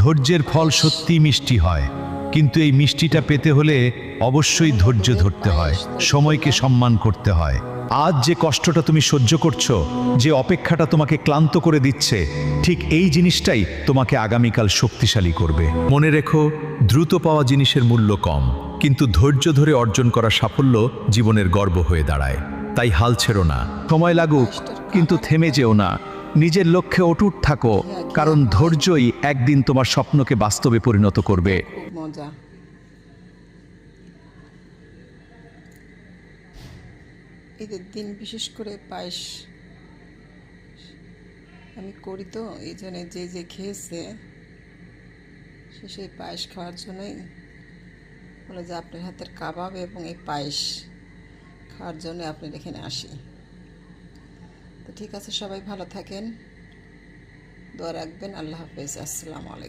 ধৈর্যের ফল সত্যিই মিষ্টি হয়, কিন্তু এই মিষ্টিটা পেতে হলে অবশ্যই ধৈর্য ধরতে হয়, সময়কে সম্মান করতে হয়। আজ যে কষ্টটা তুমি সহ্য করছো, যে অপেক্ষাটা তোমাকে ক্লান্ত করে দিচ্ছে, ঠিক এই জিনিসটাই তোমাকে আগামীকাল শক্তিশালী করবে। মনে রেখো, দ্রুত পাওয়া জিনিসের মূল্য কম, কিন্তু ধৈর্য ধরে অর্জন করা সাফল্য জীবনের গর্ব হয়ে দাঁড়ায়। তাই হাল ছেড়ো না, সময় লাগুক, কিন্তু থেমে যেও না। নিজের লক্ষ্যে অটুট থাকো, কারণ ধৈর্যই একদিন তোমার স্বপ্নকে বাস্তবে পরিণত করবে। খুব মজা। ঈদের দিন বিশেষ করে পায়েস আমি করি, তো এই জন্য যে যে খেয়েছে সে সেই পায়েস খাওয়ার জন্যই বলে যে আপনার হাতের কাবাব এবং এই পায়েস খাওয়ার জন্য আপনার এখানে আসি। তো ঠিক আছে, সবাই ভালো থাকেন, দোয়া রাখবেন। আল্লাহ হাফেজ, আসসালামু আলাইকুম।